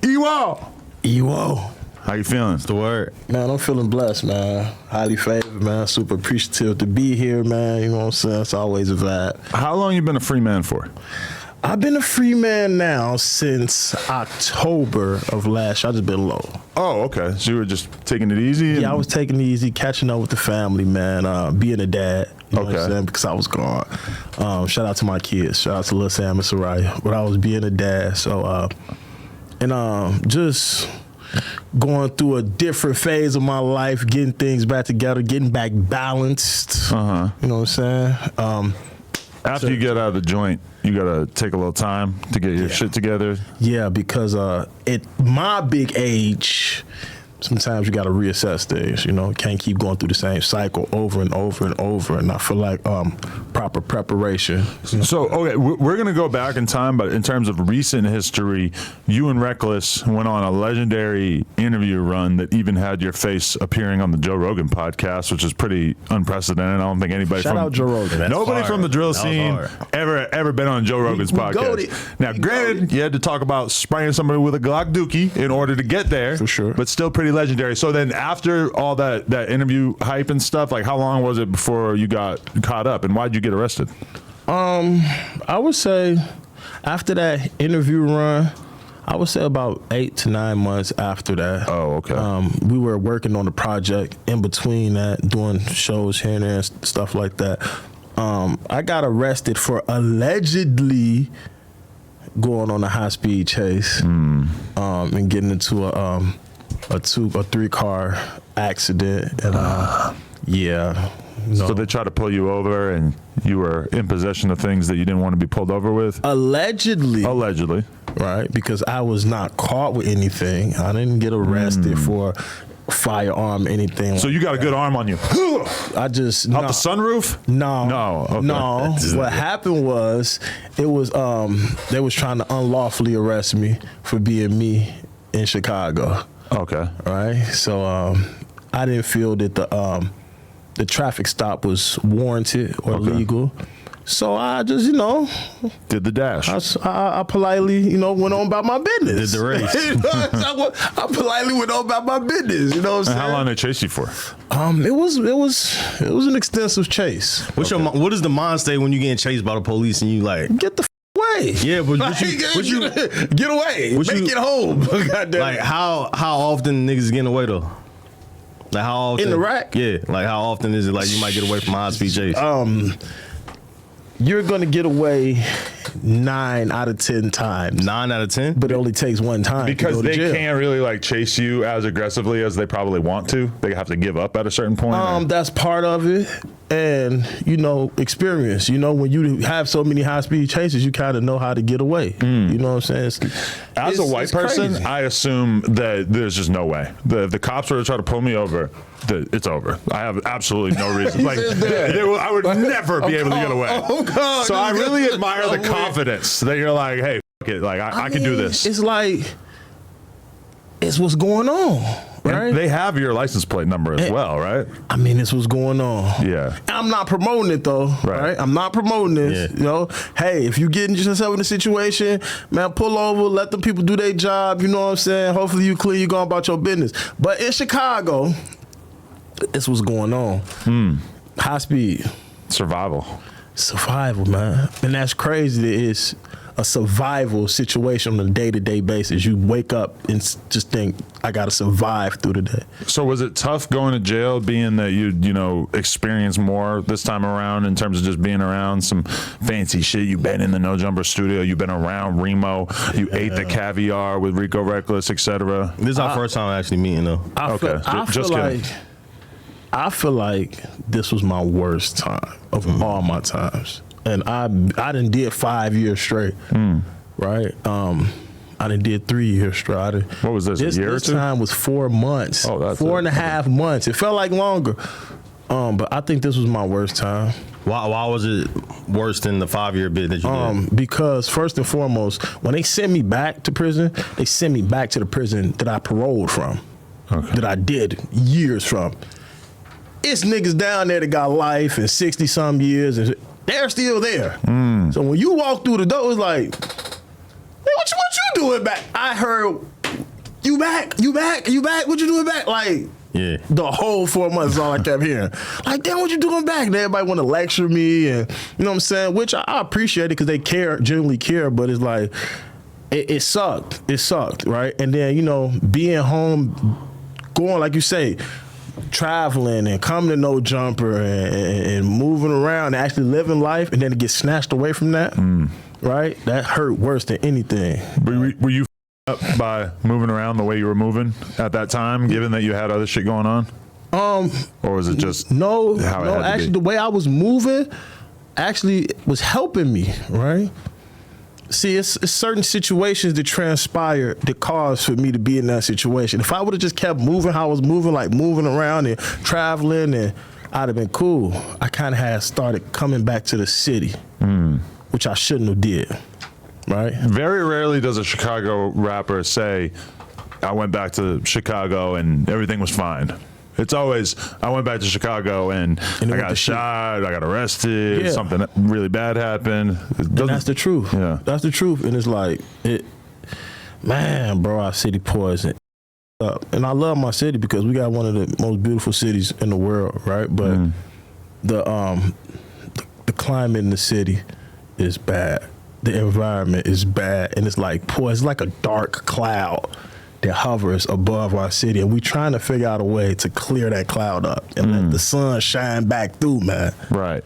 Ewol. Ewol. How you feeling? What's the word? Man, I'm feeling blessed, man. Highly favored, man. Super appreciative to be here, man. You know what I'm saying? It's always a vibe. How long you been a free man for? I've been a free man now since October of last year. I just been low. Oh, okay. So you were just taking it easy? Yeah, I was taking it easy, catching up with the family, man. Being a dad, you know what I'm saying? Because I was gone. Shout out to my kids. Shout out to Lil Sam and Soraya. But I was being a dad. So, just going through a different phase of my life, getting things back together, getting back balanced. Uh-huh. You know what I'm saying? After you get out of the joint, you gotta take a little time to get your shit together. Yeah, because at my big age, sometimes you gotta reassess things. You know, can't keep going through the same cycle over and over and over. And I feel like proper preparation. So, okay, we're gonna go back in time, but in terms of recent history, you and Reckless went on a legendary interview run that even had your face appearing on the Joe Rogan podcast, which is pretty unprecedented. I don't think anybody Shout out Joe Rogan. Nobody from the drill scene ever been on Joe Rogan's podcast. Now, granted, you had to talk about spraying somebody with a Glock dookie in order to get there, for sure, but still pretty legendary. So then, after all that interview hype and stuff, like how long was it before you got caught up, and why'd you get arrested? I would say after that interview run, I would say about 8 to 9 months after that. Oh, okay. We were working on the project in between that, doing shows here and there and stuff like that. I got arrested for allegedly going on a high-speed chase and getting into a 3-car accident, and yeah. No. So they tried to pull you over, and you were in possession of things that you didn't want to be pulled over with? Allegedly. Right, because I was not caught with anything. I didn't get arrested for firearm, anything. So you got a good arm on you? I just... Out the sunroof? No. Okay. No. What happened was, they was trying to unlawfully arrest me for being me in Chicago. Okay. Right? So I didn't feel that the traffic stop was warranted or legal. So I just, did the dash. I politely, went on about my business. Did the race. I politely went on about my business. You know what I'm saying? And how long did they chase you for? It was an extensive chase. What is the mind state when you getting chased by the police and you like get the away? Yeah, but you get away. Make it home. Goddamn. Like how often niggas getting away though? Like how often in the rack? Yeah, like how often is it like you might get away from a high-speed chase? You're gonna get away 9 out of 10 times. 9 out of 10? But it only takes one time because to go to they jail. can't really like chase you as aggressively as they probably want to. They have to give up at a certain point. That's part of it, and experience. When you have so many high speed chases, you kind of know how to get away. You know what I'm saying? As a white person, crazy. I assume that there's just no way. The cops were to try to pull me over. It's over. I have absolutely no reason. Like I would never be able to get away. So I really admire the confidence that you're like, hey, fuck it, like I can do this. It's like it's what's going on, right? And they have your license plate number as well, right? I mean, it's what's going on. Yeah. And I'm not promoting it though, right? I'm not promoting this. Yeah. Hey, if you getting yourself in a situation, man, pull over, let the people do their job. You know what I'm saying? Hopefully you clean, you going about your business. But in Chicago, it's what's going on. High speed. Survival, man. And that's crazy. That it's a survival situation on a day-to-day basis. You wake up and just think, I got to survive through the day. So was it tough going to jail, being that you experienced more this time around in terms of just being around some fancy shit? You've been in the No Jumper studio. You've been around Remo. You ate the caviar with Rico Reckless, etc. This is our first time actually meeting though. I feel like this was my worst time of all my times. And I done did 5 years straight, right? I done did 3 years straight. What was this, a year or two? This time was 4 months. Oh, that's 4.5 months. It felt like longer. But I think this was my worst time. Why was it worse than the 5-year bid that you did? Because first and foremost, when they sent me back to prison, they sent me back to the prison that I paroled from, that I did years from. It's niggas down there that got life and 60-some years, and they're still there. So when you walk through the door, it's like, hey, what you doing back? I heard You back? What you doing back? Like, Yeah. the whole 4 months is all I kept hearing. Like, damn, what you doing back? And everybody want to lecture me, and you know what I'm saying? Which I appreciate it because they genuinely care, but it's like, it sucked. It sucked, right? And then, you know, being home, going, like you say, traveling and coming to No Jumper and moving around and actually living life, and then to get snatched away from that, right? That hurt worse than anything. Were you up by moving around the way you were moving at that time, given that you had other shit going on? Or was it just No, how it had to actually, be? the way I was moving actually was helping me, right? See, it's certain situations that transpire that caused for me to be in that situation. If I would have just kept moving how I was moving, like moving around and traveling, and I'd have been cool. I kind of had started coming back to the city, which I shouldn't have did, right? Very rarely does a Chicago rapper say, I went back to Chicago and everything was fine. It's always, I went back to Chicago and I got shot, I got arrested, something really bad happened. And that's the truth. Yeah. That's the truth. And it's like, man, bro, our city poison up. And I love my city because we got one of the most beautiful cities in the world, right? But the climate in the city is bad. The environment is bad. And it's like, it's like a dark cloud that hovers above our city, and we trying to figure out a way to clear that cloud up and let the sun shine back through, man. Right.